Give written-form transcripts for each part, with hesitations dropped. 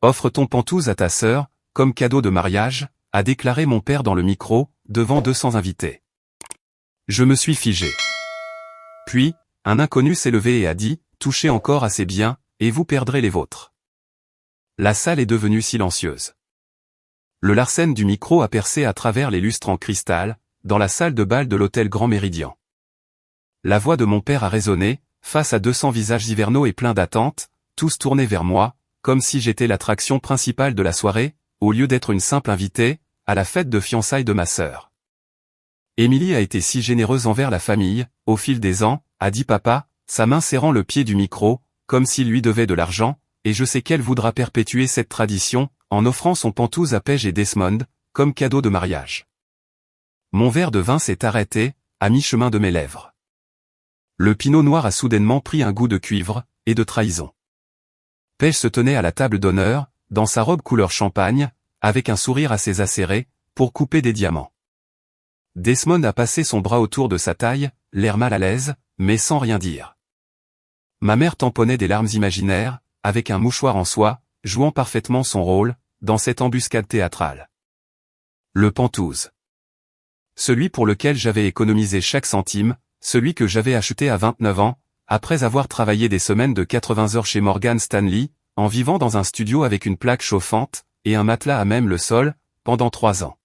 Offre ton pantouse à ta sœur, comme cadeau de mariage, a déclaré mon père dans le micro, devant 200 invités. Je me suis figé. Puis, un inconnu s'est levé et a dit, touchez encore à ses biens, et vous perdrez les vôtres. La salle est devenue silencieuse. Le Larsen du micro a percé à travers les lustres en cristal, dans la salle de bal de l'hôtel Grand Méridien. La voix de mon père a résonné, face à 200 visages hivernaux et pleins d'attente, tous tournés vers moi, comme si j'étais l'attraction principale de la soirée, au lieu d'être une simple invitée, à la fête de fiançailles de ma sœur. Émilie a été si généreuse envers la famille, au fil des ans, a dit papa, sa main serrant le pied du micro, comme s'il lui devait de l'argent, et je sais qu'elle voudra perpétuer cette tradition, en offrant son pantouse à Paige et Desmond, comme cadeau de mariage. Mon verre de vin s'est arrêté, à mi-chemin de mes lèvres. Le pinot noir a soudainement pris un goût de cuivre, et de trahison. Paige se tenait à la table d'honneur, dans sa robe couleur champagne, avec un sourire assez acéré, pour couper des diamants. Desmond a passé son bras autour de sa taille, l'air mal à l'aise, mais sans rien dire. Ma mère tamponnait des larmes imaginaires, avec un mouchoir en soie, jouant parfaitement son rôle, dans cette embuscade théâtrale. Le pantouse. Celui pour lequel j'avais économisé chaque centime, celui que j'avais acheté à 29 ans, après avoir travaillé des semaines de 80 heures chez Morgan Stanley, en vivant dans un studio avec une plaque chauffante, et un matelas à même le sol, pendant 3 ans.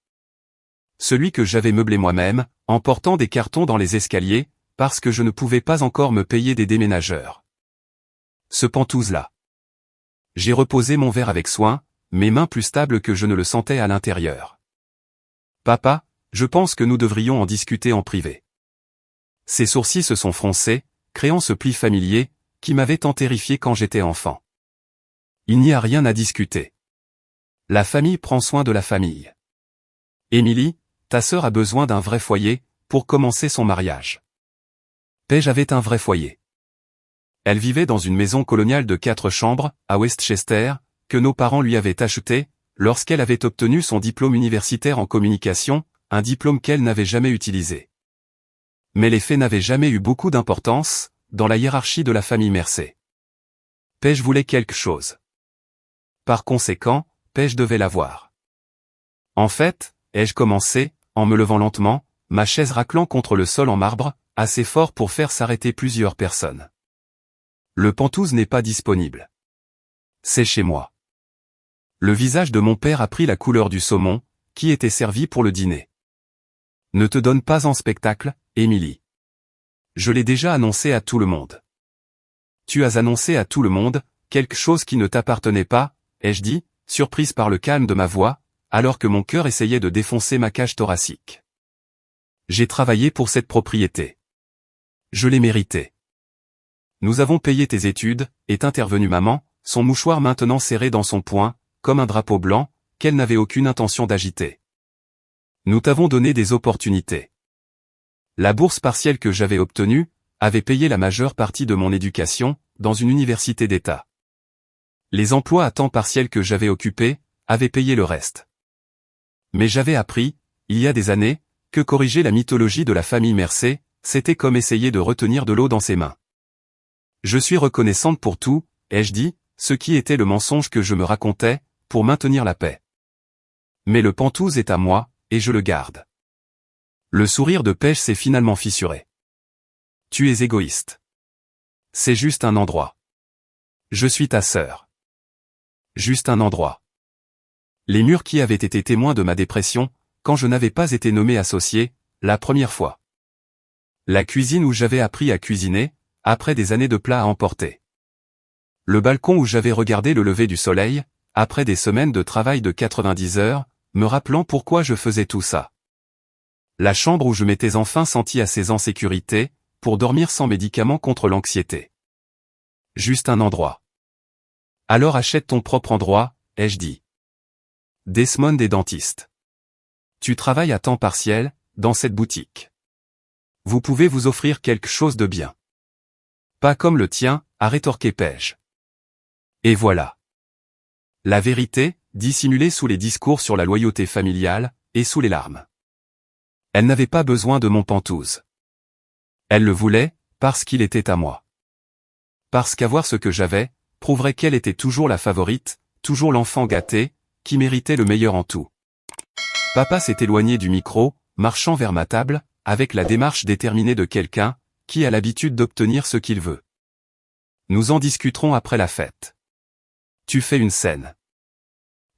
Celui que j'avais meublé moi-même, en portant des cartons dans les escaliers, parce que je ne pouvais pas encore me payer des déménageurs. Ce pantouse-là. J'ai reposé mon verre avec soin, mes mains plus stables que je ne le sentais à l'intérieur. Papa, je pense que nous devrions en discuter en privé. Ses sourcils se sont froncés, créant ce pli familier, qui m'avait tant terrifié quand j'étais enfant. Il n'y a rien à discuter. La famille prend soin de la famille. Émilie, ta sœur a besoin d'un vrai foyer, pour commencer son mariage. Paige avait un vrai foyer. Elle vivait dans une maison coloniale de 4 chambres, à Westchester, que nos parents lui avaient achetée, lorsqu'elle avait obtenu son diplôme universitaire en communication, un diplôme qu'elle n'avait jamais utilisé. Mais les faits n'avaient jamais eu beaucoup d'importance, dans la hiérarchie de la famille Mercé. Paige voulait quelque chose. Par conséquent, Paige devait l'avoir. En fait, ai-je commencé, en me levant lentement, ma chaise raclant contre le sol en marbre, assez fort pour faire s'arrêter plusieurs personnes. Le pantouse n'est pas disponible. C'est chez moi. Le visage de mon père a pris la couleur du saumon, qui était servi pour le dîner. Ne te donne pas en spectacle, Émilie. Je l'ai déjà annoncé à tout le monde. Tu as annoncé à tout le monde, quelque chose qui ne t'appartenait pas, ai-je dit, surprise par le calme de ma voix, alors que mon cœur essayait de défoncer ma cage thoracique. J'ai travaillé pour cette propriété. Je l'ai méritée. Nous avons payé tes études, est intervenue maman, son mouchoir maintenant serré dans son poing, comme un drapeau blanc, qu'elle n'avait aucune intention d'agiter. Nous t'avons donné des opportunités. La bourse partielle que j'avais obtenue, avait payé la majeure partie de mon éducation, dans une université d'État. Les emplois à temps partiel que j'avais occupés, avaient payé le reste. Mais j'avais appris, il y a des années, que corriger la mythologie de la famille Mercé, c'était comme essayer de retenir de l'eau dans ses mains. Je suis reconnaissante pour tout, ai-je dit, ce qui était le mensonge que je me racontais, pour maintenir la paix. Mais le pantouse est à moi, et je le garde. Le sourire de Paige s'est finalement fissuré. Tu es égoïste. C'est juste un endroit. Je suis ta sœur. Juste un endroit. Les murs qui avaient été témoins de ma dépression, quand je n'avais pas été nommé associé, la première fois. La cuisine où j'avais appris à cuisiner, après des années de plats à emporter. Le balcon où j'avais regardé le lever du soleil, après des semaines de travail de 90 heures, me rappelant pourquoi je faisais tout ça. La chambre où je m'étais enfin senti assez en sécurité, pour dormir sans médicaments contre l'anxiété. Juste un endroit. Alors achète ton propre endroit, ai-je dit. Desmond est dentiste. Tu travailles à temps partiel, dans cette boutique. Vous pouvez vous offrir quelque chose de bien. Pas comme le tien, a rétorqué Paige. Et voilà. La vérité, dissimulée sous les discours sur la loyauté familiale, et sous les larmes. Elle n'avait pas besoin de mon pantouse. Elle le voulait, parce qu'il était à moi. Parce qu'avoir ce que j'avais, prouverait qu'elle était toujours la favorite, toujours l'enfant gâté, qui méritait le meilleur en tout. Papa s'est éloigné du micro, marchant vers ma table, avec la démarche déterminée de quelqu'un, qui a l'habitude d'obtenir ce qu'il veut. Nous en discuterons après la fête. Tu fais une scène.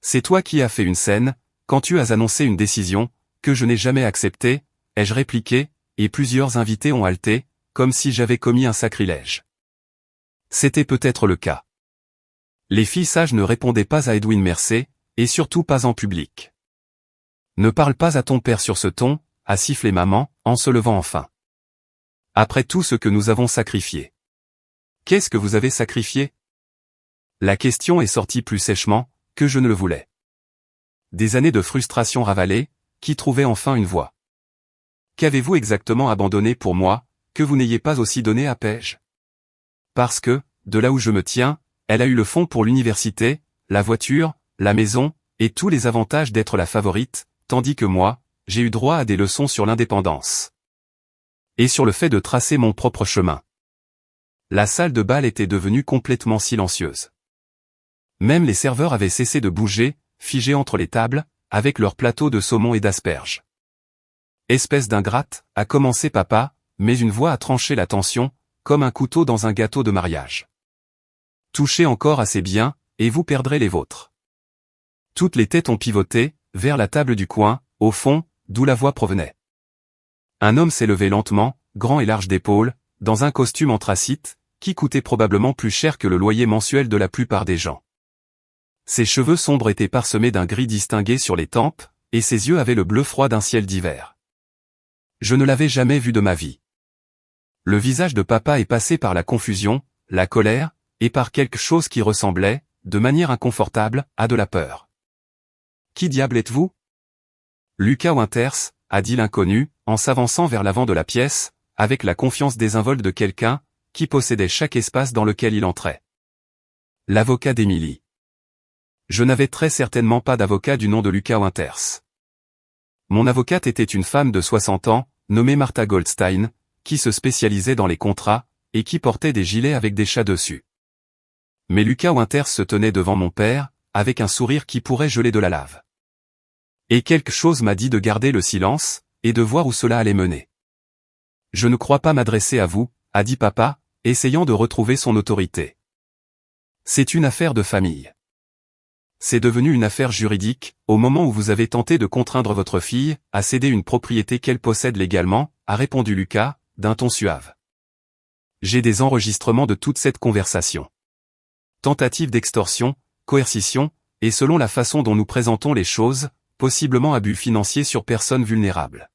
C'est toi qui as fait une scène, quand tu as annoncé une décision, que je n'ai jamais acceptée, ai-je répliqué, et plusieurs invités ont halté, comme si j'avais commis un sacrilège. C'était peut-être le cas. Les filles sages ne répondaient pas à Edwin Mercé, et surtout pas en public. Ne parle pas à ton père sur ce ton, a sifflé maman, en se levant enfin. Après tout ce que nous avons sacrifié. Qu'est-ce que vous avez sacrifié? La question est sortie plus sèchement, que je ne le voulais. Des années de frustration ravalée, qui trouvaient enfin une voie. Qu'avez-vous exactement abandonné pour moi, que vous n'ayez pas aussi donné à Paige? Parce que, de là où je me tiens, elle a eu le fond pour l'université, la voiture, la maison, et tous les avantages d'être la favorite, tandis que moi, j'ai eu droit à des leçons sur l'indépendance. Et sur le fait de tracer mon propre chemin. La salle de bal était devenue complètement silencieuse. Même les serveurs avaient cessé de bouger, figés entre les tables, avec leurs plateaux de saumon et d'asperges. Espèce d'ingrate, a commencé papa, mais une voix a tranché la tension, comme un couteau dans un gâteau de mariage. Touchez encore assez bien, et vous perdrez les vôtres. Toutes les têtes ont pivoté, vers la table du coin, au fond, d'où la voix provenait. Un homme s'est levé lentement, grand et large d'épaules, dans un costume anthracite, qui coûtait probablement plus cher que le loyer mensuel de la plupart des gens. Ses cheveux sombres étaient parsemés d'un gris distingué sur les tempes, et ses yeux avaient le bleu froid d'un ciel d'hiver. Je ne l'avais jamais vu de ma vie. Le visage de papa est passé par la confusion, la colère, et par quelque chose qui ressemblait, de manière inconfortable, à de la peur. Qui diable êtes-vous? Lucas Winters, a dit l'inconnu, en s'avançant vers l'avant de la pièce, avec la confiance désinvolte de quelqu'un, qui possédait chaque espace dans lequel il entrait. L'avocat d'Émilie. Je n'avais très certainement pas d'avocat du nom de Lucas Winters. Mon avocate était une femme de 60 ans, nommée Martha Goldstein, qui se spécialisait dans les contrats, et qui portait des gilets avec des chats dessus. Mais Lucas Winters se tenait devant mon père, avec un sourire qui pourrait geler de la lave. Et quelque chose m'a dit de garder le silence, et de voir où cela allait mener. Je ne crois pas m'adresser à vous, a dit papa, essayant de retrouver son autorité. C'est une affaire de famille. C'est devenu une affaire juridique, au moment où vous avez tenté de contraindre votre fille à céder une propriété qu'elle possède légalement, a répondu Lucas, d'un ton suave. J'ai des enregistrements de toute cette conversation. Tentative d'extorsion, coercition, et selon la façon dont nous présentons les choses, possiblement abus financier sur personnes vulnérables.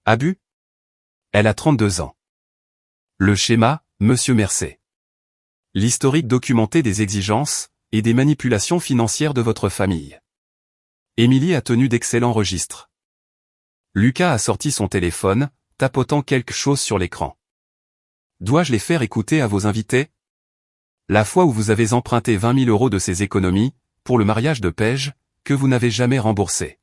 Abus? Elle a 32 ans. Le schéma, Monsieur Mercé. L'historique documenté des exigences, et des manipulations financières de votre famille. Émilie a tenu d'excellents registres. Lucas a sorti son téléphone, tapotant quelque chose sur l'écran. Dois-je les faire écouter à vos invités? La fois où vous avez emprunté 20 000 € de ces économies, pour le mariage de Paige, que vous n'avez jamais remboursé.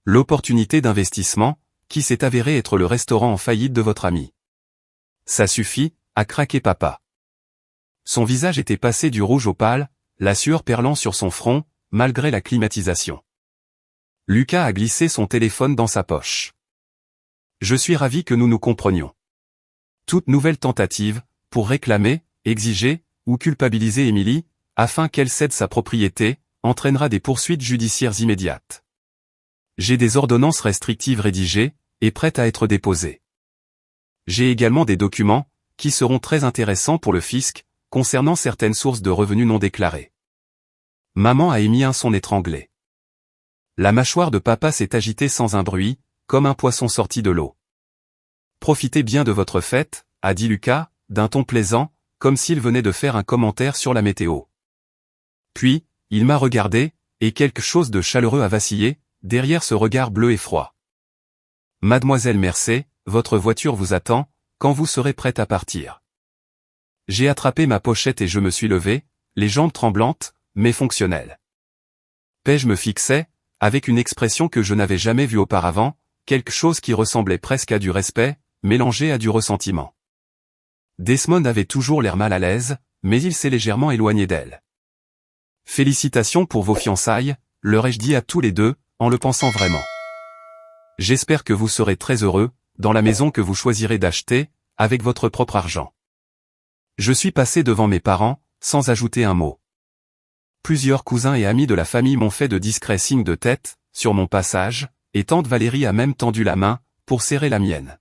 L'opportunité d'investissement, qui s'est avérée être le restaurant en faillite de votre ami. Ça suffit, a craqué papa. Son visage était passé du rouge au pâle, la sueur perlant sur son front, malgré la climatisation. Lucas a glissé son téléphone dans sa poche. Je suis ravi que nous nous comprenions. Toute nouvelle tentative, pour réclamer, exiger, ou culpabiliser Émilie, afin qu'elle cède sa propriété, entraînera des poursuites judiciaires immédiates. J'ai des ordonnances restrictives rédigées, et prêtes à être déposées. J'ai également des documents, qui seront très intéressants pour le fisc, concernant certaines sources de revenus non déclarés. Maman a émis un son étranglé. La mâchoire de papa s'est agitée sans un bruit, comme un poisson sorti de l'eau. Profitez bien de votre fête, a dit Lucas, d'un ton plaisant, comme s'il venait de faire un commentaire sur la météo. Puis, il m'a regardé, et quelque chose de chaleureux a vacillé, derrière ce regard bleu et froid. Mademoiselle Mercé, votre voiture vous attend, quand vous serez prête à partir. J'ai attrapé ma pochette et je me suis levé, les jambes tremblantes, mais fonctionnelles. Paige me fixait, avec une expression que je n'avais jamais vue auparavant, quelque chose qui ressemblait presque à du respect, mélangé à du ressentiment. Desmond avait toujours l'air mal à l'aise, mais il s'est légèrement éloigné d'elle. Félicitations pour vos fiançailles, leur ai-je dit à tous les deux, en le pensant vraiment. J'espère que vous serez très heureux, dans la maison que vous choisirez d'acheter, avec votre propre argent. Je suis passé devant mes parents, sans ajouter un mot. Plusieurs cousins et amis de la famille m'ont fait de discrets signes de tête, sur mon passage, et tante Valérie a même tendu la main, pour serrer la mienne.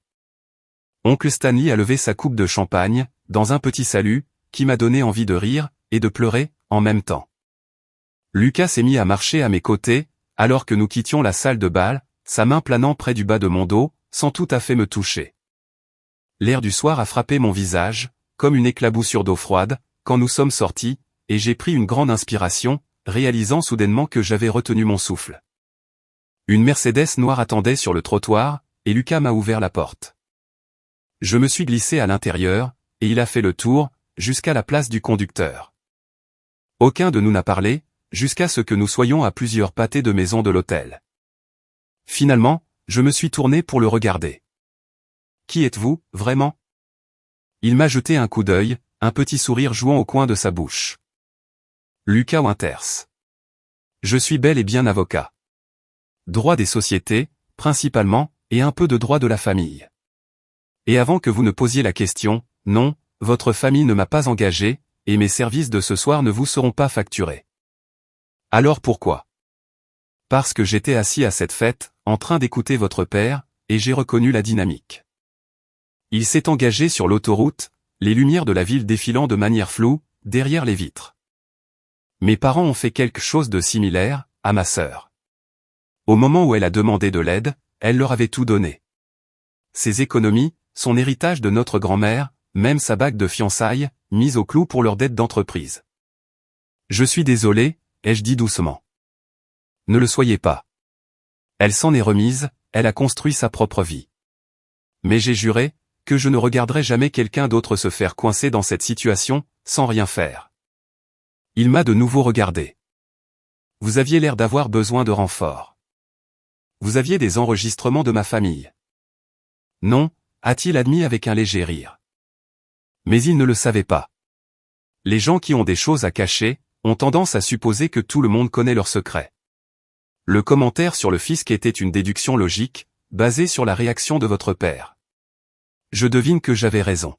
Oncle Stanley a levé sa coupe de champagne, dans un petit salut, qui m'a donné envie de rire, et de pleurer, en même temps. Lucas s'est mis à marcher à mes côtés, alors que nous quittions la salle de bal, sa main planant près du bas de mon dos, sans tout à fait me toucher. L'air du soir a frappé mon visage, comme une éclaboussure d'eau froide, quand nous sommes sortis, et j'ai pris une grande inspiration, réalisant soudainement que j'avais retenu mon souffle. Une Mercedes noire attendait sur le trottoir, et Lucas m'a ouvert la porte. Je me suis glissé à l'intérieur, et il a fait le tour, jusqu'à la place du conducteur. Aucun de nous n'a parlé, jusqu'à ce que nous soyons à plusieurs pâtés de maison de l'hôtel. Finalement, je me suis tourné pour le regarder. « Qui êtes-vous, vraiment ?» Il m'a jeté un coup d'œil, un petit sourire jouant au coin de sa bouche. « Lucas Winters. Je suis bel et bien avocat. Droit des sociétés, principalement, et un peu de droit de la famille. Et avant que vous ne posiez la question, non, votre famille ne m'a pas engagé, et mes services de ce soir ne vous seront pas facturés. Alors pourquoi ? Parce que j'étais assis à cette fête, en train d'écouter votre père, et j'ai reconnu la dynamique. Il s'est engagé sur l'autoroute, les lumières de la ville défilant de manière floue, derrière les vitres. Mes parents ont fait quelque chose de similaire, à ma sœur. Au moment où elle a demandé de l'aide, elle leur avait tout donné. Ses économies, son héritage de notre grand-mère, même sa bague de fiançailles, mise au clou pour leur dette d'entreprise. Je suis désolé, ai-je dit doucement. Ne le soyez pas. Elle s'en est remise, elle a construit sa propre vie. Mais j'ai juré, que je ne regarderai jamais quelqu'un d'autre se faire coincer dans cette situation, sans rien faire. Il m'a de nouveau regardé. Vous aviez l'air d'avoir besoin de renfort. Vous aviez des enregistrements de ma famille. Non, a-t-il admis avec un léger rire. Mais il ne le savait pas. Les gens qui ont des choses à cacher, ont tendance à supposer que tout le monde connaît leurs secrets. Le commentaire sur le fisc était une déduction logique, basée sur la réaction de votre père. Je devine que j'avais raison.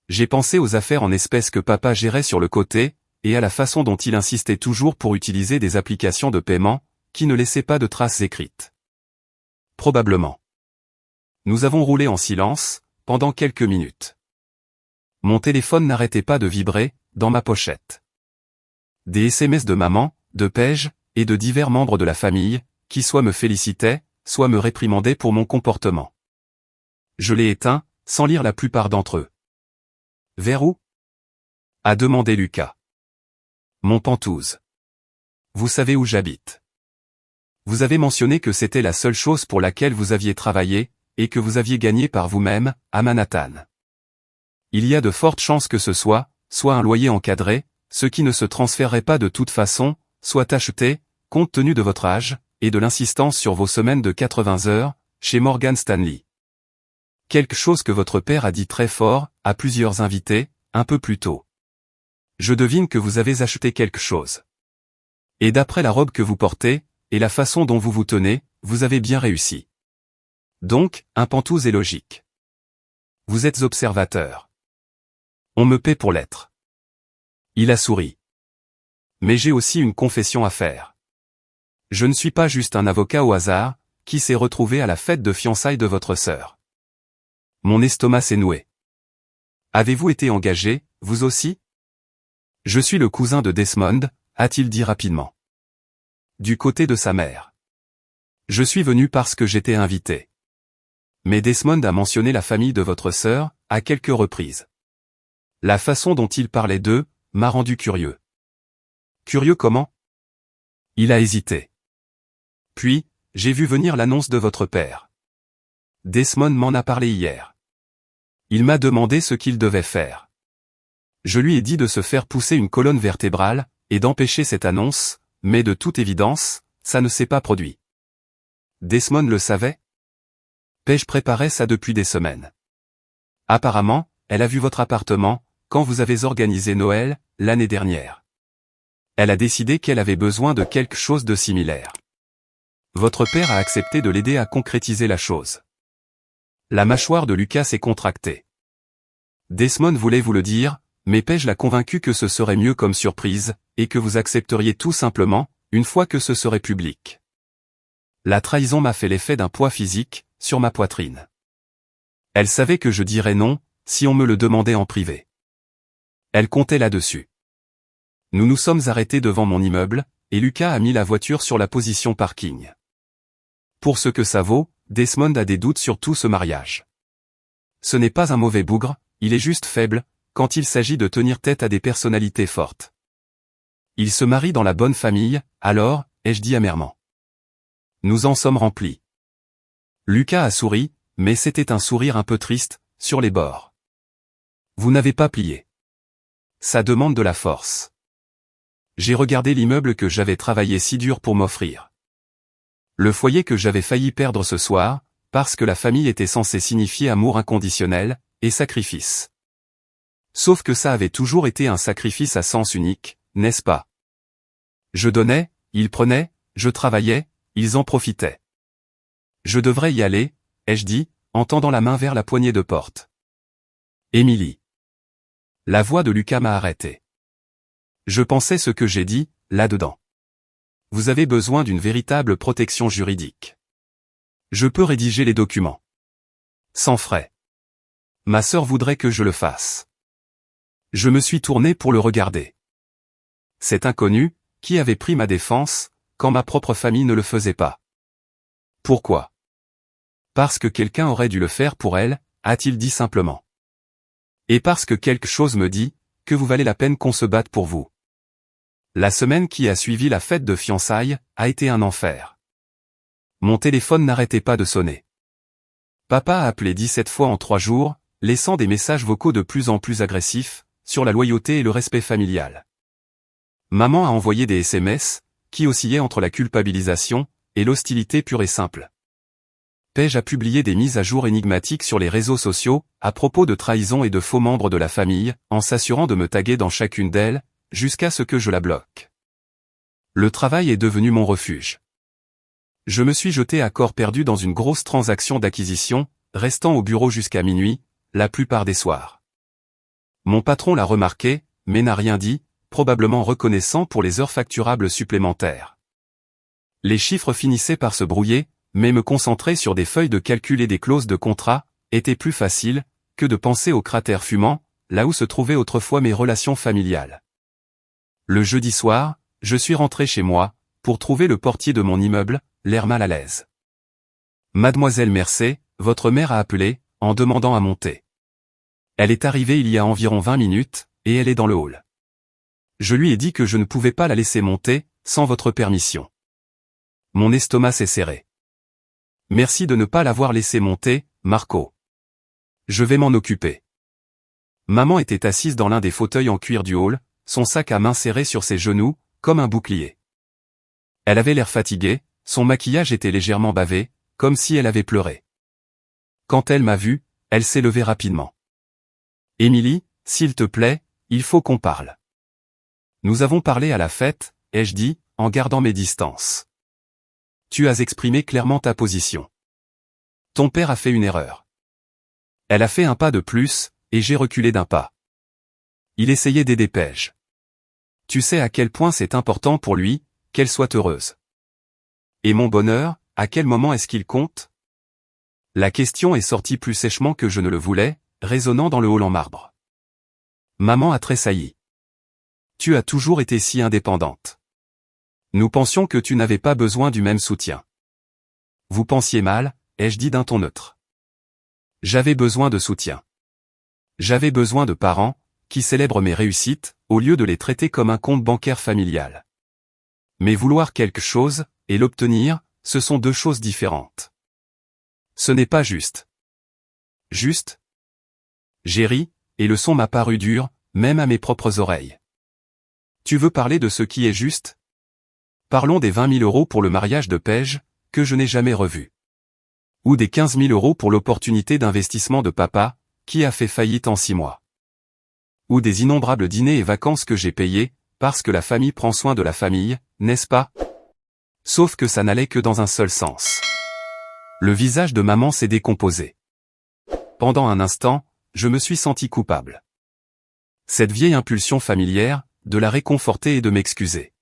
J'ai pensé aux affaires en espèces que papa gérait sur le côté, et à la façon dont il insistait toujours pour utiliser des applications de paiement, qui ne laissaient pas de traces écrites. Probablement. Nous avons roulé en silence, pendant quelques minutes. Mon téléphone n'arrêtait pas de vibrer, dans ma pochette. Des SMS de maman, de Paige, et de divers membres de la famille, qui soit me félicitaient, soit me réprimandaient pour mon comportement. Je l'ai éteint, sans lire la plupart d'entre eux. « Vers où ?» a demandé Lucas. « Montpentouse. Vous savez où j'habite. Vous avez mentionné que c'était la seule chose pour laquelle vous aviez travaillé, et que vous aviez gagné par vous-même, à Manhattan. Il y a de fortes chances que ce soit un loyer encadré, ce qui ne se transférerait pas de toute façon, soit acheté, compte tenu de votre âge, et de l'insistance sur vos semaines de 80 heures, chez Morgan Stanley. Quelque chose que votre père a dit très fort, à plusieurs invités, un peu plus tôt. Je devine que vous avez acheté quelque chose. Et d'après la robe que vous portez, et la façon dont vous vous tenez, vous avez bien réussi. Donc, un pantouse est logique. Vous êtes observateur. On me paie pour l'être. Il a souri. Mais j'ai aussi une confession à faire. Je ne suis pas juste un avocat au hasard, qui s'est retrouvé à la fête de fiançailles de votre sœur. Mon estomac s'est noué. Avez-vous été engagé, vous aussi ? Je suis le cousin de Desmond, a-t-il dit rapidement. Du côté de sa mère. Je suis venu parce que j'étais invité. Mais Desmond a mentionné la famille de votre sœur, à quelques reprises. La façon dont il parlait d'eux, m'a rendu curieux. Curieux comment ? Il a hésité. Puis, j'ai vu venir l'annonce de votre père. Desmond m'en a parlé hier. Il m'a demandé ce qu'il devait faire. Je lui ai dit de se faire pousser une colonne vertébrale, et d'empêcher cette annonce, mais de toute évidence, ça ne s'est pas produit. Desmond le savait ? Paige préparait ça depuis des semaines. Apparemment, elle a vu votre appartement, quand vous avez organisé Noël, l'année dernière. Elle a décidé qu'elle avait besoin de quelque chose de similaire. Votre père a accepté de l'aider à concrétiser la chose. La mâchoire de Lucas s'est contractée. Desmond voulait vous le dire, mais Paige l'a convaincu que ce serait mieux comme surprise, et que vous accepteriez tout simplement, une fois que ce serait public. La trahison m'a fait l'effet d'un poids physique, sur ma poitrine. Elle savait que je dirais non, si on me le demandait en privé. Elle comptait là-dessus. Nous nous sommes arrêtés devant mon immeuble, et Lucas a mis la voiture sur la position parking. Pour ce que ça vaut, Desmond a des doutes sur tout ce mariage. Ce n'est pas un mauvais bougre, il est juste faible, quand il s'agit de tenir tête à des personnalités fortes. Il se marie dans la bonne famille, alors, ai-je dit amèrement. Nous en sommes remplis. Lucas a souri, mais c'était un sourire un peu triste, sur les bords. Vous n'avez pas plié. Ça demande de la force. J'ai regardé l'immeuble que j'avais travaillé si dur pour m'offrir. Le foyer que j'avais failli perdre ce soir, parce que la famille était censée signifier amour inconditionnel, et sacrifice. Sauf que ça avait toujours été un sacrifice à sens unique, n'est-ce pas? Je donnais, ils prenaient, je travaillais, ils en profitaient. Je devrais y aller, ai-je dit, en tendant la main vers la poignée de porte. Émilie. La voix de Lucas m'a arrêté. Je pensais ce que j'ai dit, là-dedans. Vous avez besoin d'une véritable protection juridique. Je peux rédiger les documents. Sans frais. Ma sœur voudrait que je le fasse. Je me suis tourné pour le regarder. Cet inconnu, qui avait pris ma défense, quand ma propre famille ne le faisait pas. Pourquoi? Parce que quelqu'un aurait dû le faire pour elle, a-t-il dit simplement. Et parce que quelque chose me dit, que vous valez la peine qu'on se batte pour vous. La semaine qui a suivi la fête de fiançailles, a été un enfer. Mon téléphone n'arrêtait pas de sonner. Papa a appelé 17 fois en 3 jours, laissant des messages vocaux de plus en plus agressifs, sur la loyauté et le respect familial. Maman a envoyé des SMS, qui oscillaient entre la culpabilisation, et l'hostilité pure et simple. Paige a publié des mises à jour énigmatiques sur les réseaux sociaux, à propos de trahison et de faux membres de la famille, en s'assurant de me taguer dans chacune d'elles, jusqu'à ce que je la bloque. Le travail est devenu mon refuge. Je me suis jeté à corps perdu dans une grosse transaction d'acquisition, restant au bureau jusqu'à minuit, la plupart des soirs. Mon patron l'a remarqué, mais n'a rien dit, probablement reconnaissant pour les heures facturables supplémentaires. Les chiffres finissaient par se brouiller, mais me concentrer sur des feuilles de calcul et des clauses de contrat, était plus facile, que de penser au cratère fumant, là où se trouvaient autrefois mes relations familiales. Le jeudi soir, je suis rentré chez moi, pour trouver le portier de mon immeuble, l'air mal à l'aise. Mademoiselle Mercé, votre mère a appelé, en demandant à monter. Elle est arrivée il y a environ 20 minutes, et elle est dans le hall. Je lui ai dit que je ne pouvais pas la laisser monter, sans votre permission. Mon estomac s'est serré. Merci de ne pas l'avoir laissé monter, Marco. Je vais m'en occuper. Maman était assise dans l'un des fauteuils en cuir du hall, son sac à main serré sur ses genoux, comme un bouclier. Elle avait l'air fatiguée, son maquillage était légèrement bavé, comme si elle avait pleuré. Quand elle m'a vu, elle s'est levée rapidement. Émilie, s'il te plaît, il faut qu'on parle. Nous avons parlé à la fête, ai-je dit, en gardant mes distances. Tu as exprimé clairement ta position. Ton père a fait une erreur. Elle a fait un pas de plus, et j'ai reculé d'un pas. Il essayait d'aider Paige. Tu sais à quel point c'est important pour lui, qu'elle soit heureuse. Et mon bonheur, à quel moment est-ce qu'il compte? La question est sortie plus sèchement que je ne le voulais, résonnant dans le hall en marbre. Maman a tressailli. Tu as toujours été si indépendante. Nous pensions que tu n'avais pas besoin du même soutien. Vous pensiez mal, ai-je dit d'un ton neutre. J'avais besoin de soutien. J'avais besoin de parents, qui célèbrent mes réussites, au lieu de les traiter comme un compte bancaire familial. Mais vouloir quelque chose, et l'obtenir, ce sont deux choses différentes. Ce n'est pas juste. Juste? J'ai ri, et le son m'a paru dur, même à mes propres oreilles. Tu veux parler de ce qui est juste? Parlons des 20 000 € pour le mariage de Paige, que je n'ai jamais revu. Ou des 15 000 € pour l'opportunité d'investissement de papa, qui a fait faillite en 6 mois. Ou des innombrables dîners et vacances que j'ai payés, parce que la famille prend soin de la famille, n'est-ce pas? Sauf que ça n'allait que dans un seul sens. Le visage de maman s'est décomposé. Pendant un instant, je me suis senti coupable. Cette vieille impulsion familière, de la réconforter et de m'excuser.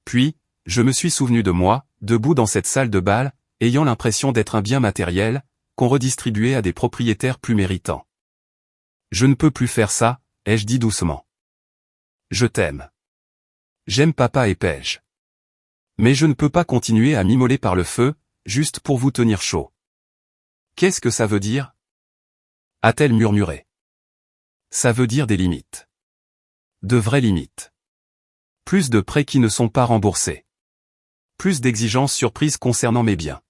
Puis, je me suis souvenu de moi, debout dans cette salle de bal, ayant l'impression d'être un bien matériel, qu'on redistribuait à des propriétaires plus méritants. Je ne peux plus faire ça, ai-je dit doucement. Je t'aime. J'aime papa et Paige. Mais je ne peux pas continuer à m'immoler par le feu, juste pour vous tenir chaud. Qu'est-ce que ça veut dire? A-t-elle murmuré. Ça veut dire des limites. De vraies limites. Plus de prêts qui ne sont pas remboursés. Plus d'exigences surprises concernant mes biens.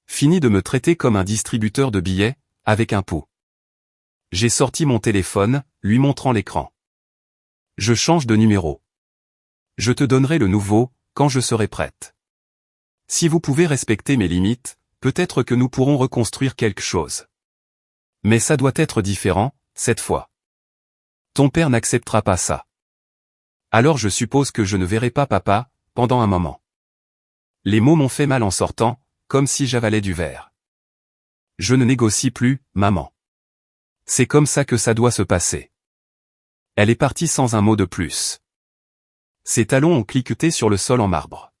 Fini de me traiter comme un distributeur de billets, avec un pot. J'ai sorti mon téléphone, lui montrant l'écran. Je change de numéro. Je te donnerai le nouveau, quand je serai prête. Si vous pouvez respecter mes limites, peut-être que nous pourrons reconstruire quelque chose. Mais ça doit être différent, cette fois. Ton père n'acceptera pas ça. Alors je suppose que je ne verrai pas papa, pendant un moment. Les mots m'ont fait mal en sortant, comme si j'avalais du verre. Je ne négocie plus, maman. C'est comme ça que ça doit se passer. Elle est partie sans un mot de plus. Ses talons ont cliqueté sur le sol en marbre.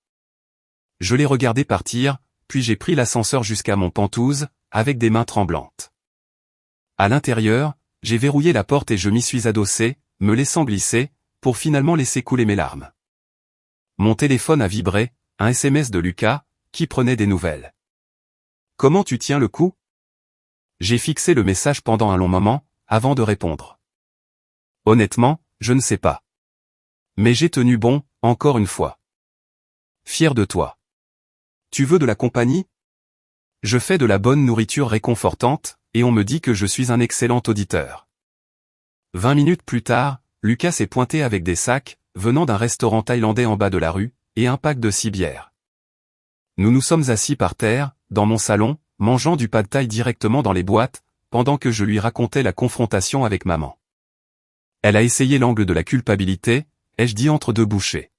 Je l'ai regardé partir, puis j'ai pris l'ascenseur jusqu'à mon Penthouse, avec des mains tremblantes. À l'intérieur, j'ai verrouillé la porte et je m'y suis adossé, me laissant glisser, pour finalement laisser couler mes larmes. Mon téléphone a vibré, un SMS de Lucas, qui prenait des nouvelles. Comment tu tiens le coup? J'ai fixé le message pendant un long moment, avant de répondre. Honnêtement, je ne sais pas. Mais j'ai tenu bon, encore une fois. Fier de toi. Tu veux de la compagnie? Je fais de la bonne nourriture réconfortante, et on me dit que je suis un excellent auditeur. 20 minutes plus tard, Lucas s'est pointé avec des sacs, venant d'un restaurant thaïlandais en bas de la rue, et un pack de 6 bières. Nous nous sommes assis par terre, dans mon salon, mangeant du pad thaï directement dans les boîtes, pendant que je lui racontais la confrontation avec maman. Elle a essayé l'angle de la culpabilité, ai-je dit entre deux bouchées.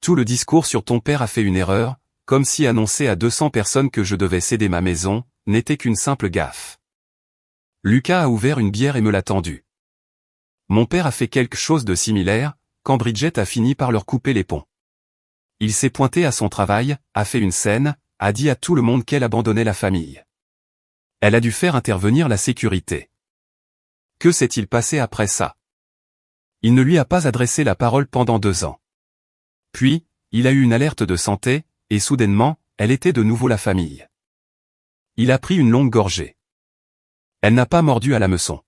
Tout le discours sur ton père a fait une erreur, comme si annoncer à 200 personnes que je devais céder ma maison, n'était qu'une simple gaffe. Lucas a ouvert une bière et me l'a tendue. Mon père a fait quelque chose de similaire, quand Bridget a fini par leur couper les ponts. Il s'est pointé à son travail, a fait une scène, a dit à tout le monde qu'elle abandonnait la famille. Elle a dû faire intervenir la sécurité. Que s'est-il passé après ça? Il ne lui a pas adressé la parole pendant 2 ans. Puis, il a eu une alerte de santé, et soudainement, elle était de nouveau la famille. Il a pris une longue gorgée. Elle n'a pas mordu à l'hameçon.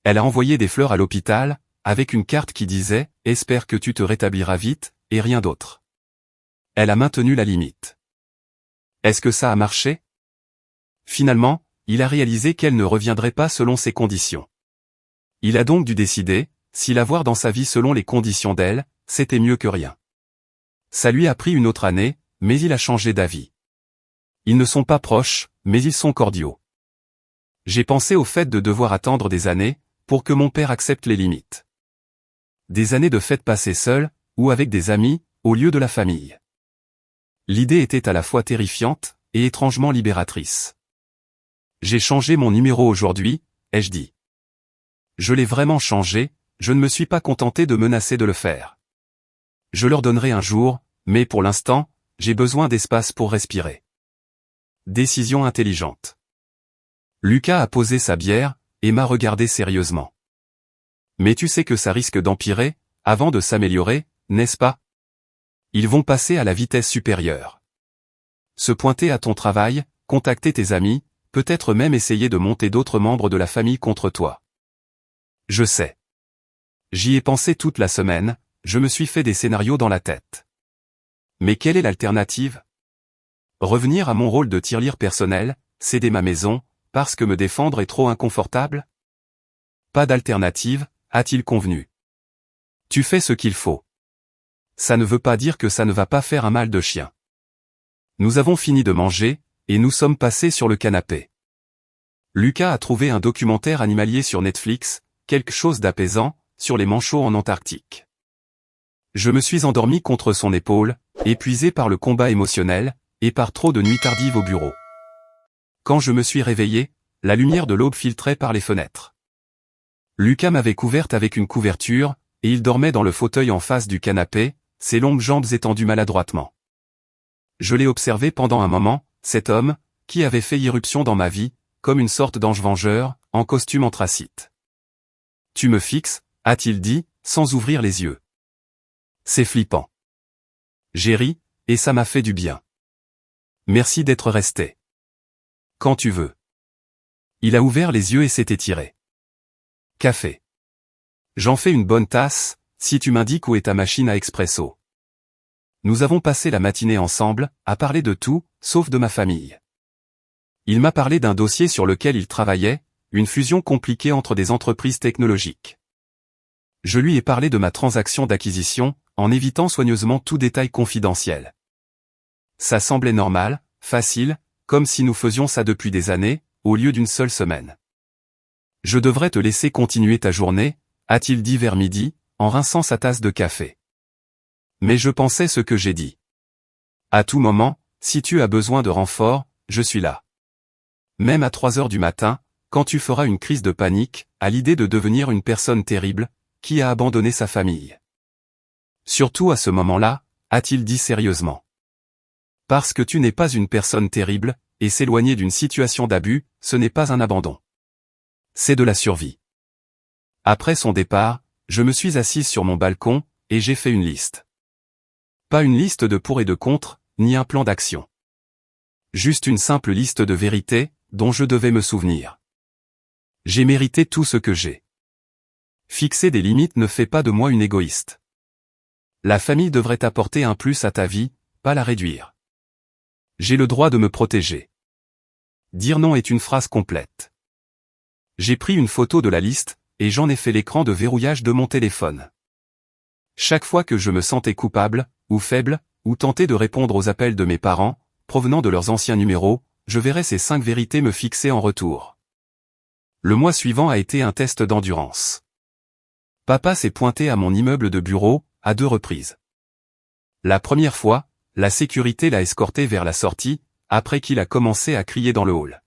Elle a envoyé des fleurs à l'hôpital, avec une carte qui disait « Espère que tu te rétabliras vite », et rien d'autre. Elle a maintenu la limite. Est-ce que ça a marché? Finalement, il a réalisé qu'elle ne reviendrait pas selon ses conditions. Il a donc dû décider, si l'avoir dans sa vie selon les conditions d'elle, c'était mieux que rien. Ça lui a pris une autre année, mais il a changé d'avis. Ils ne sont pas proches, mais ils sont cordiaux. J'ai pensé au fait de devoir attendre des années, pour que mon père accepte les limites. Des années de fêtes passées seules, ou avec des amis, au lieu de la famille. L'idée était à la fois terrifiante, et étrangement libératrice. J'ai changé mon numéro aujourd'hui, ai-je dit. Je l'ai vraiment changé, je ne me suis pas contenté de menacer de le faire. Je leur donnerai un jour, mais pour l'instant, j'ai besoin d'espace pour respirer. Décision intelligente. Lucas a posé sa bière, et m'a regardé sérieusement. Mais tu sais que ça risque d'empirer, avant de s'améliorer, n'est-ce pas? Ils vont passer à la vitesse supérieure. Se pointer à ton travail, contacter tes amis, peut-être même essayer de monter d'autres membres de la famille contre toi. Je sais. J'y ai pensé toute la semaine, je me suis fait des scénarios dans la tête. Mais quelle est l'alternative? Revenir à mon rôle de tirelire personnel, céder ma maison, parce que me défendre est trop inconfortable? Pas d'alternative, a-t-il convenu. Tu fais ce qu'il faut. Ça ne veut pas dire que ça ne va pas faire un mal de chien. Nous avons fini de manger, et nous sommes passés sur le canapé. Lucas a trouvé un documentaire animalier sur Netflix, quelque chose d'apaisant, sur les manchots en Antarctique. Je me suis endormi contre son épaule, épuisé par le combat émotionnel, et par trop de nuits tardives au bureau. Quand je me suis réveillé, la lumière de l'aube filtrait par les fenêtres. Lucas m'avait couverte avec une couverture, et il dormait dans le fauteuil en face du canapé, ses longues jambes étendues maladroitement. Je l'ai observé pendant un moment, cet homme, qui avait fait irruption dans ma vie, comme une sorte d'ange vengeur, en costume anthracite. « Tu me fixes » a-t-il dit, sans ouvrir les yeux. C'est flippant. J'ai ri, et ça m'a fait du bien. Merci d'être resté. Quand tu veux. Il a ouvert les yeux et s'est étiré. Café. J'en fais une bonne tasse, si tu m'indiques où est ta machine à expresso. Nous avons passé la matinée ensemble, à parler de tout, sauf de ma famille. Il m'a parlé d'un dossier sur lequel il travaillait, une fusion compliquée entre des entreprises technologiques. Je lui ai parlé de ma transaction d'acquisition, en évitant soigneusement tout détail confidentiel. Ça semblait normal, facile, comme si nous faisions ça depuis des années, au lieu d'une seule semaine. Je devrais te laisser continuer ta journée, a-t-il dit vers midi, en rinçant sa tasse de café. Mais je pensais ce que j'ai dit. À tout moment, si tu as besoin de renfort, je suis là. Même à 3 heures du matin, quand tu feras une crise de panique, à l'idée de devenir une personne terrible, qui a abandonné sa famille. Surtout à ce moment-là, a-t-il dit sérieusement. Parce que tu n'es pas une personne terrible, et s'éloigner d'une situation d'abus, ce n'est pas un abandon. C'est de la survie. Après son départ, je me suis assise sur mon balcon, et j'ai fait une liste. Pas une liste de pour et de contre, ni un plan d'action. Juste une simple liste de vérités, dont je devais me souvenir. J'ai mérité tout ce que j'ai. Fixer des limites ne fait pas de moi une égoïste. La famille devrait apporter un plus à ta vie, pas la réduire. J'ai le droit de me protéger. Dire non est une phrase complète. J'ai pris une photo de la liste, et j'en ai fait l'écran de verrouillage de mon téléphone. Chaque fois que je me sentais coupable, ou faible, ou tenté de répondre aux appels de mes parents, provenant de leurs anciens numéros, je verrais ces 5 vérités me fixer en retour. Le mois suivant a été un test d'endurance. Papa s'est pointé à mon immeuble de bureau, à 2 reprises. La première fois, la sécurité l'a escorté vers la sortie, après qu'il a commencé à crier dans le hall.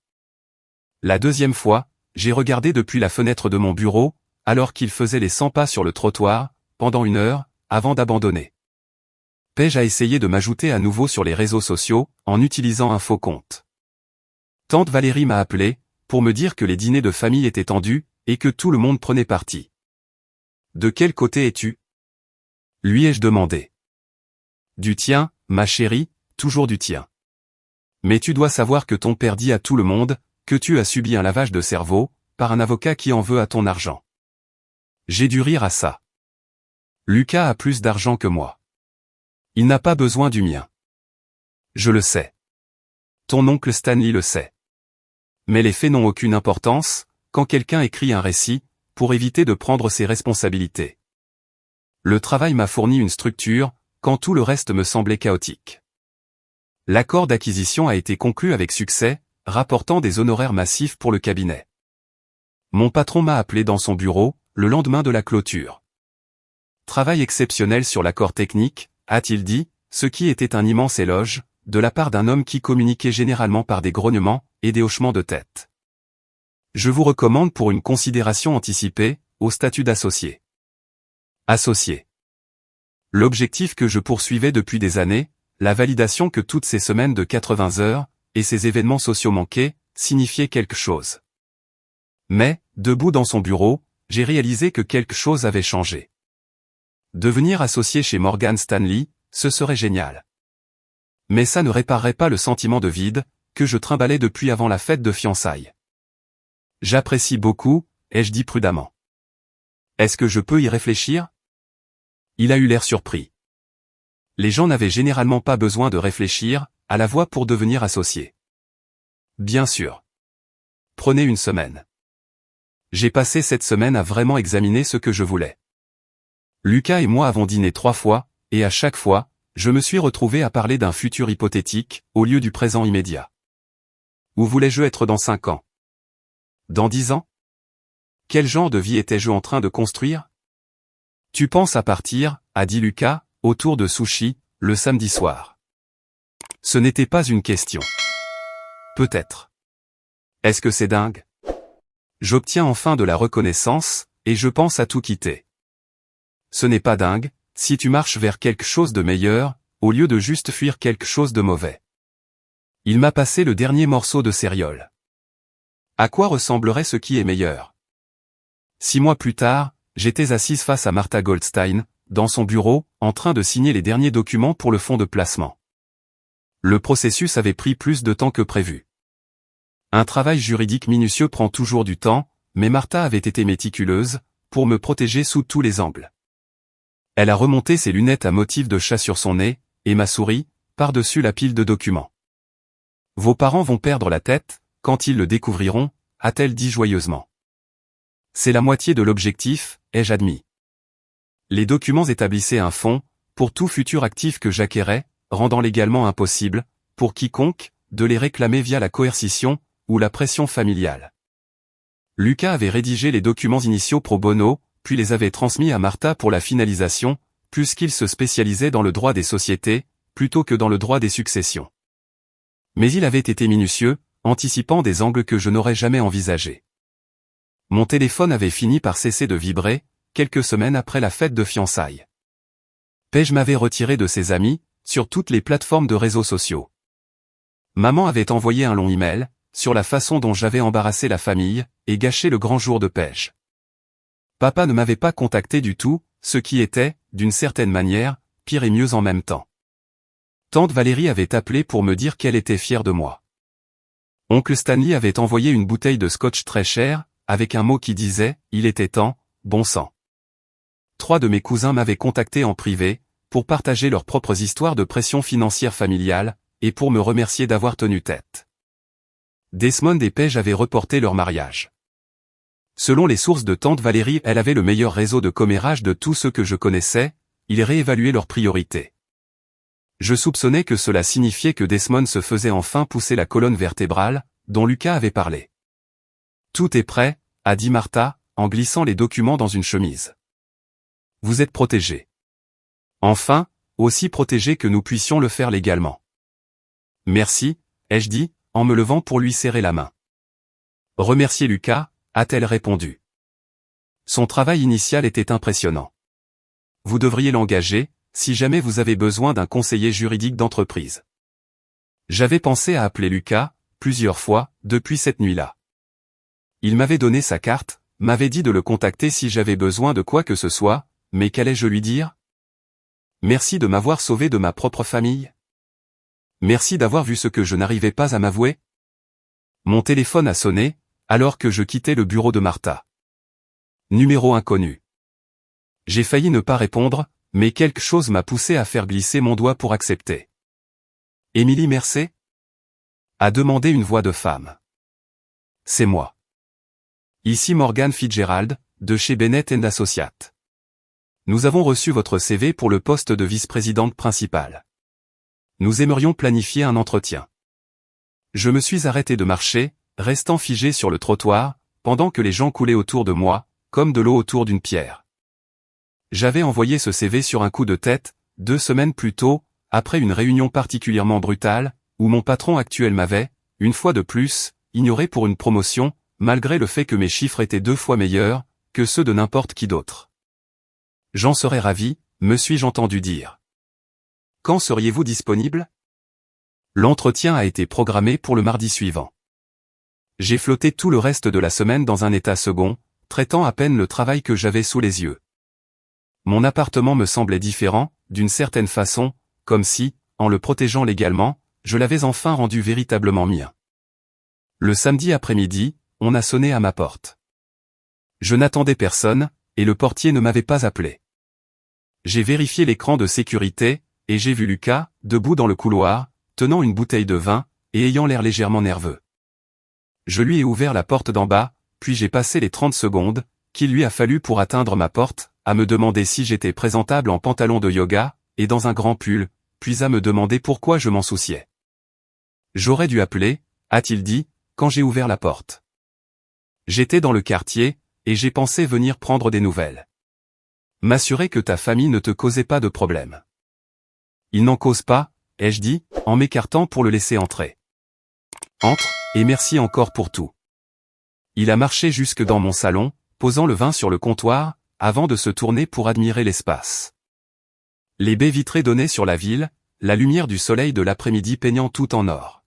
La deuxième fois, j'ai regardé depuis la fenêtre de mon bureau, alors qu'il faisait les 100 pas sur le trottoir, pendant 1 heure, avant d'abandonner. Paige a essayé de m'ajouter à nouveau sur les réseaux sociaux, en utilisant un faux compte. Tante Valérie m'a appelé, pour me dire que les dîners de famille étaient tendus, et que tout le monde prenait parti. De quel côté es-tu ? Lui ai-je demandé. Du tien, ma chérie, toujours du tien. Mais tu dois savoir que ton père dit à tout le monde, que tu as subi un lavage de cerveau, par un avocat qui en veut à ton argent. J'ai dû rire à ça. Lucas a plus d'argent que moi. Il n'a pas besoin du mien. Je le sais. Ton oncle Stanley le sait. Mais les faits n'ont aucune importance, quand quelqu'un écrit un récit, pour éviter de prendre ses responsabilités. Le travail m'a fourni une structure, quand tout le reste me semblait chaotique. L'accord d'acquisition a été conclu avec succès, rapportant des honoraires massifs pour le cabinet. Mon patron m'a appelé dans son bureau, le lendemain de la clôture. Travail exceptionnel sur l'accord technique, a-t-il dit, ce qui était un immense éloge, de la part d'un homme qui communiquait généralement par des grognements, et des hochements de tête. Je vous recommande pour une considération anticipée, au statut d'associé. Associé. L'objectif que je poursuivais depuis des années, la validation que toutes ces semaines de 80 heures, et ces événements sociaux manqués, signifiaient quelque chose. Mais, debout dans son bureau, j'ai réalisé que quelque chose avait changé. Devenir associé chez Morgan Stanley, ce serait génial. Mais ça ne réparerait pas le sentiment de vide, que je trimballais depuis avant la fête de fiançailles. J'apprécie beaucoup, ai-je dit prudemment. Est-ce que je peux y réfléchir ? Il a eu l'air surpris. Les gens n'avaient généralement pas besoin de réfléchir, à la voix pour devenir associé. Bien sûr. Prenez une semaine. J'ai passé cette semaine à vraiment examiner ce que je voulais. Lucas et moi avons dîné 3 fois, et à chaque fois, je me suis retrouvé à parler d'un futur hypothétique, au lieu du présent immédiat. Où voulais-je être dans 5 ans ? Dans 10 ans ? Quel genre de vie étais-je en train de construire ? Tu penses à partir, a dit Lucas, autour de sushi, le samedi soir. Ce n'était pas une question. Peut-être. Est-ce que c'est dingue? J'obtiens enfin de la reconnaissance, et je pense à tout quitter. Ce n'est pas dingue, si tu marches vers quelque chose de meilleur, au lieu de juste fuir quelque chose de mauvais. Il m'a passé le dernier morceau de céréole. À quoi ressemblerait ce qui est meilleur? 6 mois plus tard, j'étais assise face à Martha Goldstein, dans son bureau, en train de signer les derniers documents pour le fonds de placement. Le processus avait pris plus de temps que prévu. Un travail juridique minutieux prend toujours du temps, mais Martha avait été méticuleuse, pour me protéger sous tous les angles. Elle a remonté ses lunettes à motif de chat sur son nez, et m'a souri, par-dessus la pile de documents. Vos parents vont perdre la tête, quand ils le découvriront, a-t-elle dit joyeusement. C'est la moitié de l'objectif, ai-je admis. Les documents établissaient un fonds, pour tout futur actif que j'acquérais, rendant légalement impossible, pour quiconque, de les réclamer via la coercition, ou la pression familiale. Lucas avait rédigé les documents initiaux pro bono, puis les avait transmis à Martha pour la finalisation, puisqu'il se spécialisait dans le droit des sociétés, plutôt que dans le droit des successions. Mais il avait été minutieux, anticipant des angles que je n'aurais jamais envisagés. Mon téléphone avait fini par cesser de vibrer, quelques semaines après la fête de fiançailles. Paige m'avait retiré de ses amis, sur toutes les plateformes de réseaux sociaux. Maman avait envoyé un long email, sur la façon dont j'avais embarrassé la famille, et gâché le grand jour de Paige. Papa ne m'avait pas contacté du tout, ce qui était, d'une certaine manière, pire et mieux en même temps. Tante Valérie avait appelé pour me dire qu'elle était fière de moi. Oncle Stanley avait envoyé une bouteille de scotch très chère, avec un mot qui disait « Il était temps, bon sang ». 3 de mes cousins m'avaient contacté en privé, pour partager leurs propres histoires de pression financière familiale, et pour me remercier d'avoir tenu tête. Desmond et Paige avaient reporté leur mariage. Selon les sources de tante Valérie, elle avait le meilleur réseau de commérage de tous ceux que je connaissais, ils réévaluaient leurs priorités. Je soupçonnais que cela signifiait que Desmond se faisait enfin pousser la colonne vertébrale, dont Lucas avait parlé. Tout est prêt, a dit Martha, en glissant les documents dans une chemise. Vous êtes protégé. Enfin, aussi protégé que nous puissions le faire légalement. Merci, ai-je dit, en me levant pour lui serrer la main. Remerciez Lucas, a-t-elle répondu. Son travail initial était impressionnant. Vous devriez l'engager, si jamais vous avez besoin d'un conseiller juridique d'entreprise. J'avais pensé à appeler Lucas, plusieurs fois, depuis cette nuit-là. Il m'avait donné sa carte, m'avait dit de le contacter si j'avais besoin de quoi que ce soit, mais qu'allais-je lui dire? Merci de m'avoir sauvé de ma propre famille. Merci d'avoir vu ce que je n'arrivais pas à m'avouer. Mon téléphone a sonné, alors que je quittais le bureau de Martha. Numéro inconnu. J'ai failli ne pas répondre, mais quelque chose m'a poussé à faire glisser mon doigt pour accepter. Émilie Mercé? A demandé une voix de femme. C'est moi. Ici Morgan Fitzgerald, de chez Bennett & Associates. Nous avons reçu votre CV pour le poste de vice-présidente principale. Nous aimerions planifier un entretien. Je me suis arrêté de marcher, restant figé sur le trottoir, pendant que les gens coulaient autour de moi, comme de l'eau autour d'une pierre. J'avais envoyé ce CV sur un coup de tête, 2 semaines plus tôt, après une réunion particulièrement brutale, où mon patron actuel m'avait, une fois de plus, ignoré pour une promotion, malgré le fait que mes chiffres étaient 2 fois meilleurs, que ceux de n'importe qui d'autre. J'en serais ravi, me suis-je entendu dire. Quand seriez-vous disponible? L'entretien a été programmé pour le mardi suivant. J'ai flotté tout le reste de la semaine dans un état second, traitant à peine le travail que j'avais sous les yeux. Mon appartement me semblait différent, d'une certaine façon, comme si, en le protégeant légalement, je l'avais enfin rendu véritablement mien. Le samedi après-midi, on a sonné à ma porte. Je n'attendais personne, et le portier ne m'avait pas appelé. J'ai vérifié l'écran de sécurité, et j'ai vu Lucas, debout dans le couloir, tenant une bouteille de vin, et ayant l'air légèrement nerveux. Je lui ai ouvert la porte d'en bas, puis j'ai passé les 30 secondes, qu'il lui a fallu pour atteindre ma porte, à me demander si j'étais présentable en pantalon de yoga, et dans un grand pull, puis à me demander pourquoi je m'en souciais. J'aurais dû appeler, a-t-il dit, quand j'ai ouvert la porte. J'étais dans le quartier, et j'ai pensé venir prendre des nouvelles. M'assurer que ta famille ne te causait pas de problème. Il n'en cause pas, ai-je dit, en m'écartant pour le laisser entrer. Entre, et merci encore pour tout. Il a marché jusque dans mon salon, posant le vin sur le comptoir, avant de se tourner pour admirer l'espace. Les baies vitrées donnaient sur la ville, la lumière du soleil de l'après-midi peignant tout en or.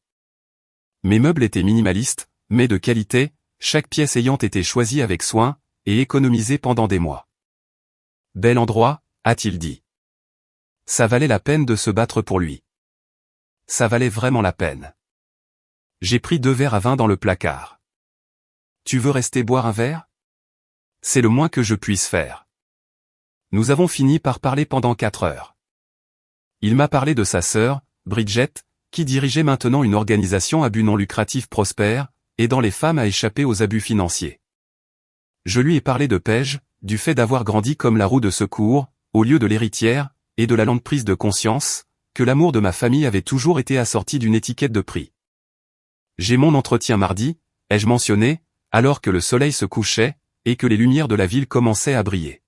Mes meubles étaient minimalistes, mais de qualité, chaque pièce ayant été choisie avec soin, et économisée pendant des mois. Bel endroit, a-t-il dit. Ça valait la peine de se battre pour lui. Ça valait vraiment la peine. J'ai pris 2 verres à vin dans le placard. Tu veux rester boire un verre? C'est le moins que je puisse faire. Nous avons fini par parler pendant 4 heures. Il m'a parlé de sa sœur, Bridget, qui dirigeait maintenant une organisation à but non lucratif prospère, aidant les femmes à échapper aux abus financiers. Je lui ai parlé de Paige, du fait d'avoir grandi comme la roue de secours, au lieu de l'héritière, et de la lente prise de conscience, que l'amour de ma famille avait toujours été assorti d'une étiquette de prix. J'ai mon entretien mardi, ai-je mentionné, alors que le soleil se couchait, et que les lumières de la ville commençaient à briller.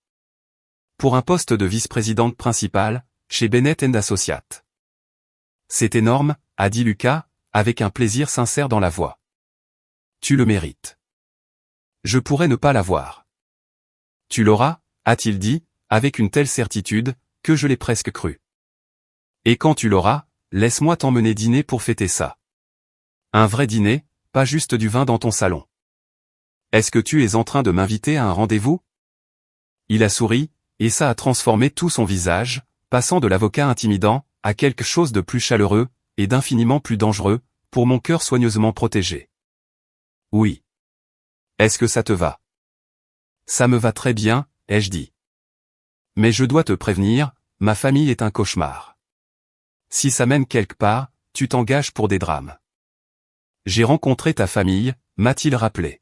Pour un poste de vice-présidente principale, chez Bennett & Associates. C'est énorme, a dit Lucas, avec un plaisir sincère dans la voix. Tu le mérites. Je pourrais ne pas l'avoir. Tu l'auras, a-t-il dit, avec une telle certitude, que je l'ai presque cru. Et quand tu l'auras, laisse-moi t'emmener dîner pour fêter ça. Un vrai dîner, pas juste du vin dans ton salon. Est-ce que tu es en train de m'inviter à un rendez-vous? Il a souri, et ça a transformé tout son visage, passant de l'avocat intimidant, à quelque chose de plus chaleureux, et d'infiniment plus dangereux, pour mon cœur soigneusement protégé. Oui. Est-ce que ça te va? Ça me va très bien, ai-je dit. Mais je dois te prévenir, ma famille est un cauchemar. Si ça mène quelque part, tu t'engages pour des drames. J'ai rencontré ta famille, m'a-t-il rappelé.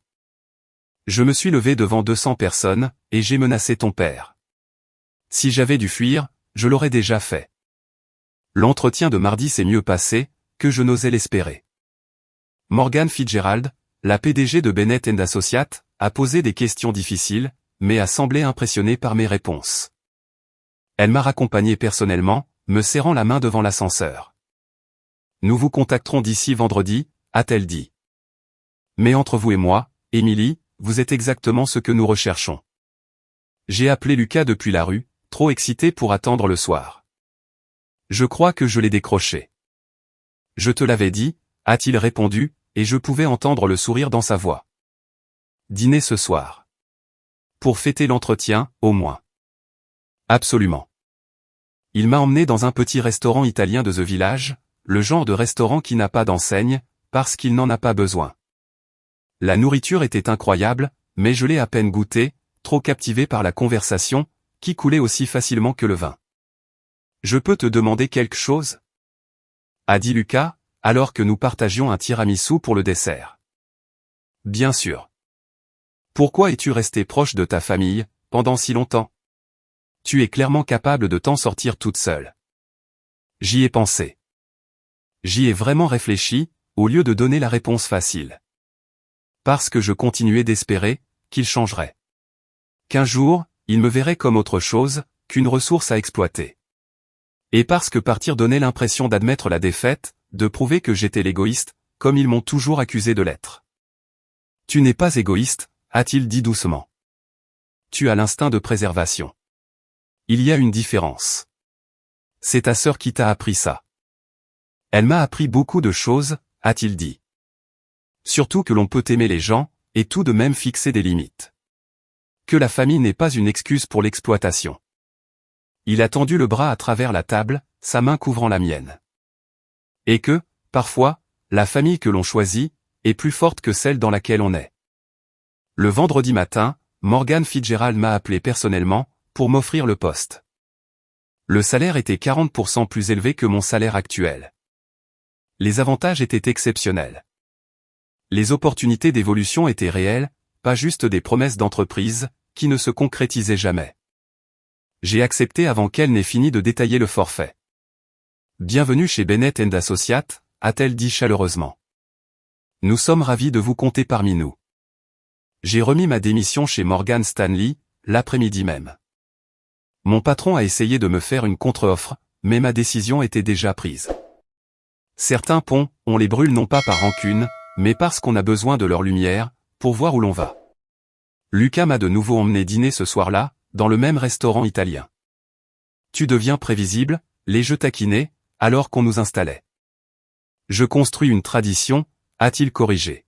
Je me suis levé devant 200 personnes, et j'ai menacé ton père. Si j'avais dû fuir, je l'aurais déjà fait. L'entretien de mardi s'est mieux passé, que je n'osais l'espérer. Morgan Fitzgerald, la PDG de Bennett & Associates, a posé des questions difficiles, mais a semblé impressionnée par mes réponses. Elle m'a raccompagné personnellement, me serrant la main devant l'ascenseur. Nous vous contacterons d'ici vendredi, a-t-elle dit. Mais entre vous et moi, Émilie, vous êtes exactement ce que nous recherchons. J'ai appelé Lucas depuis la rue, trop excité pour attendre le soir. Je crois que je l'ai décroché. Je te l'avais dit, a-t-il répondu, et je pouvais entendre le sourire dans sa voix. Dîner ce soir. Pour fêter l'entretien, au moins. Absolument. Il m'a emmené dans un petit restaurant italien de The Village, le genre de restaurant qui n'a pas d'enseigne, parce qu'il n'en a pas besoin. La nourriture était incroyable, mais je l'ai à peine goûté, trop captivé par la conversation, qui coulait aussi facilement que le vin. Je peux te demander quelque chose? A dit Lucas, alors que nous partagions un tiramisu pour le dessert. Bien sûr. Pourquoi es-tu resté proche de ta famille, pendant si longtemps? Tu es clairement capable de t'en sortir toute seule. J'y ai pensé. J'y ai vraiment réfléchi, au lieu de donner la réponse facile. Parce que je continuais d'espérer, qu'il changerait. Qu'un jour, il me verrait comme autre chose, qu'une ressource à exploiter. Et parce que partir donnait l'impression d'admettre la défaite, de prouver que j'étais l'égoïste, comme ils m'ont toujours accusé de l'être. Tu n'es pas égoïste, a-t-il dit doucement. Tu as l'instinct de préservation. Il y a une différence. C'est ta sœur qui t'a appris ça. Elle m'a appris beaucoup de choses, a-t-il dit. Surtout que l'on peut aimer les gens, et tout de même fixer des limites. Que la famille n'est pas une excuse pour l'exploitation. Il a tendu le bras à travers la table, sa main couvrant la mienne. Et que, parfois, la famille que l'on choisit, est plus forte que celle dans laquelle on est. Le vendredi matin, Morgan Fitzgerald m'a appelé personnellement, pour m'offrir le poste. Le salaire était 40% plus élevé que mon salaire actuel. Les avantages étaient exceptionnels. Les opportunités d'évolution étaient réelles, pas juste des promesses d'entreprise, qui ne se concrétisaient jamais. J'ai accepté avant qu'elle n'ait fini de détailler le forfait. Bienvenue chez Bennett & Associates, a-t-elle dit chaleureusement. Nous sommes ravis de vous compter parmi nous. J'ai remis ma démission chez Morgan Stanley, l'après-midi même. Mon patron a essayé de me faire une contre-offre, mais ma décision était déjà prise. Certains ponts, on les brûle non pas par rancune, mais parce qu'on a besoin de leur lumière, pour voir où l'on va. Lucas m'a de nouveau emmené dîner ce soir-là, dans le même restaurant italien. Tu deviens prévisible, l'ai-je taquiné, alors qu'on nous installait. Je construis une tradition, a-t-il corrigé.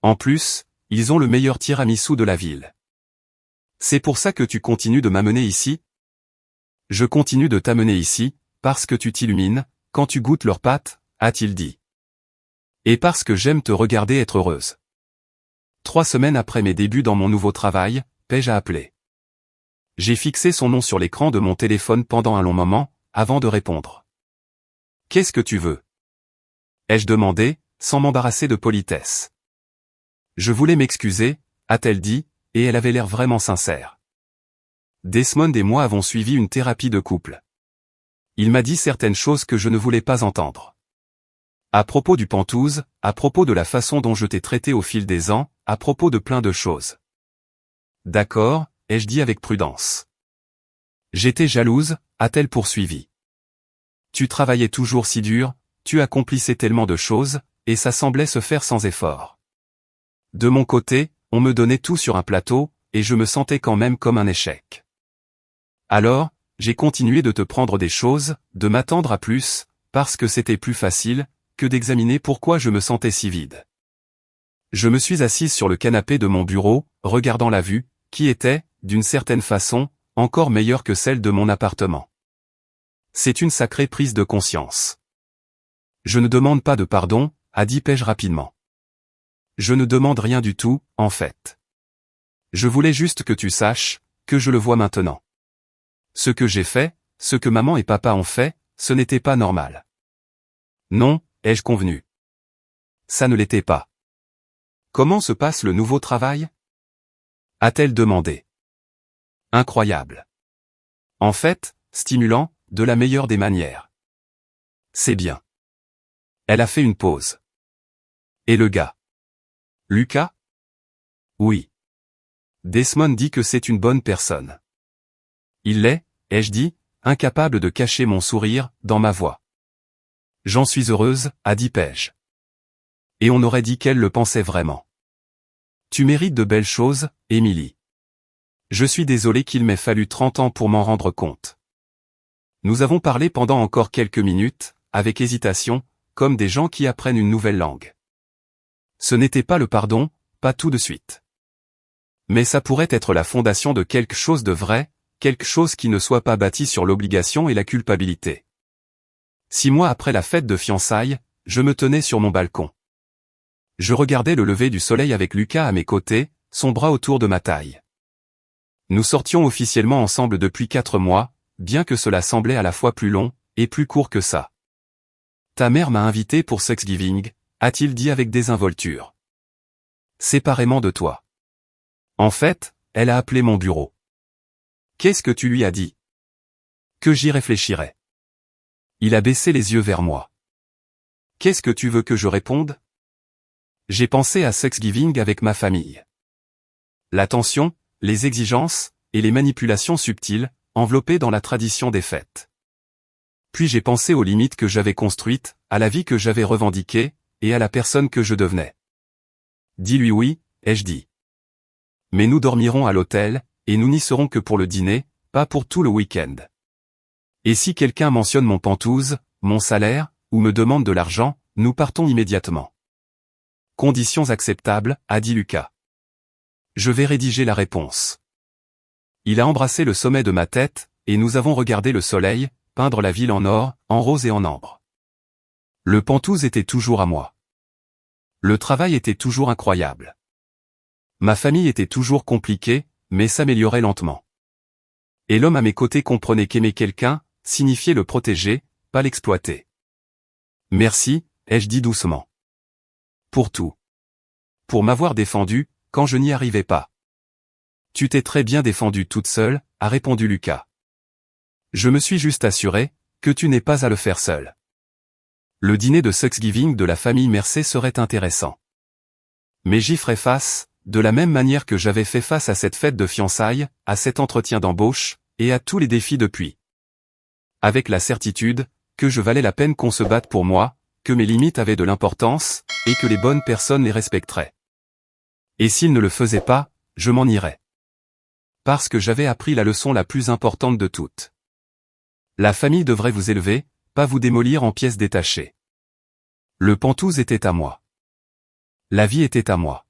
En plus, ils ont le meilleur tiramisu de la ville. C'est pour ça que tu continues de m'amener ici? Je continue de t'amener ici, parce que tu t'illumines, quand tu goûtes leurs pâtes, a-t-il dit. Et parce que j'aime te regarder être heureuse. 3 semaines après mes débuts dans mon nouveau travail, Paige a appelé. J'ai fixé son nom sur l'écran de mon téléphone pendant un long moment, avant de répondre. Qu'est-ce que tu veux? Ai-je demandé, sans m'embarrasser de politesse. Je voulais m'excuser, a-t-elle dit, et elle avait l'air vraiment sincère. Desmond et moi avons suivi une thérapie de couple. Il m'a dit certaines choses que je ne voulais pas entendre. À propos du pantouse, à propos de la façon dont je t'ai traité au fil des ans, à propos de plein de choses. D'accord, ai-je dit avec prudence. J'étais jalouse, a-t-elle poursuivi. Tu travaillais toujours si dur, tu accomplissais tellement de choses, et ça semblait se faire sans effort. De mon côté, on me donnait tout sur un plateau, et je me sentais quand même comme un échec. Alors, j'ai continué de te prendre des choses, de m'attendre à plus, parce que c'était plus facile, que d'examiner pourquoi je me sentais si vide. Je me suis assise sur le canapé de mon bureau, regardant la vue, qui était, d'une certaine façon, encore meilleure que celle de mon appartement. C'est une sacrée prise de conscience. Je ne demande pas de pardon, a dit Paige rapidement. Je ne demande rien du tout, en fait. Je voulais juste que tu saches, que je le vois maintenant. Ce que j'ai fait, ce que maman et papa ont fait, ce n'était pas normal. Non, ai-je convenu. Ça ne l'était pas. Comment se passe le nouveau travail? A-t-elle demandé. Incroyable. En fait, stimulant, de la meilleure des manières. C'est bien. Elle a fait une pause. Et le gars? Lucas? Oui. Desmond dit que c'est une bonne personne. Il l'est, ai-je dit, incapable de cacher mon sourire, dans ma voix. J'en suis heureuse, a dit Paige. Et on aurait dit qu'elle le pensait vraiment. Tu mérites de belles choses, Émilie. Je suis désolé qu'il m'ait fallu 30 ans pour m'en rendre compte. Nous avons parlé pendant encore quelques minutes, avec hésitation, comme des gens qui apprennent une nouvelle langue. Ce n'était pas le pardon, pas tout de suite. Mais ça pourrait être la fondation de quelque chose de vrai, quelque chose qui ne soit pas bâti sur l'obligation et la culpabilité. 6 mois après la fête de fiançailles, je me tenais sur mon balcon. Je regardais le lever du soleil avec Lucas à mes côtés, son bras autour de ma taille. Nous sortions officiellement ensemble depuis 4 mois, bien que cela semblait à la fois plus long, et plus court que ça. Ta mère m'a invité pour Thanksgiving, a-t-il dit avec désinvolture. Séparément de toi. En fait, elle a appelé mon bureau. Qu'est-ce que tu lui as dit? Que j'y réfléchirai. Il a baissé les yeux vers moi. Qu'est-ce que tu veux que je réponde? J'ai pensé à Thanksgiving avec ma famille. L'attention, les exigences, et les manipulations subtiles, enveloppées dans la tradition des fêtes. Puis j'ai pensé aux limites que j'avais construites, à la vie que j'avais revendiquée, et à la personne que je devenais. Dis-lui oui, ai-je dit. Mais nous dormirons à l'hôtel, et nous n'y serons que pour le dîner, pas pour tout le week-end. Et si quelqu'un mentionne mon pantouse, mon salaire, ou me demande de l'argent, nous partons immédiatement. Conditions acceptables, a dit Lucas. Je vais rédiger la réponse. Il a embrassé le sommet de ma tête, et nous avons regardé le soleil, peindre la ville en or, en rose et en ambre. Le pantouse était toujours à moi. Le travail était toujours incroyable. Ma famille était toujours compliquée, mais s'améliorait lentement. Et l'homme à mes côtés comprenait qu'aimer quelqu'un, signifiait le protéger, pas l'exploiter. Merci, ai-je dit doucement. Pour tout. Pour m'avoir défendu, quand je n'y arrivais pas. Tu t'es très bien défendue toute seule, a répondu Lucas. Je me suis juste assuré, que tu n'aies pas à le faire seul. Le dîner de Thanksgiving de la famille Mercé serait intéressant. Mais j'y ferai face, de la même manière que j'avais fait face à cette fête de fiançailles, à cet entretien d'embauche, et à tous les défis depuis. Avec la certitude que je valais la peine qu'on se batte pour moi, que mes limites avaient de l'importance, et que les bonnes personnes les respecteraient. Et s'ils ne le faisaient pas, je m'en irais. Parce que j'avais appris la leçon la plus importante de toutes. La famille devrait vous élever, pas vous démolir en pièces détachées. Le Pantouse était à moi. La vie était à moi.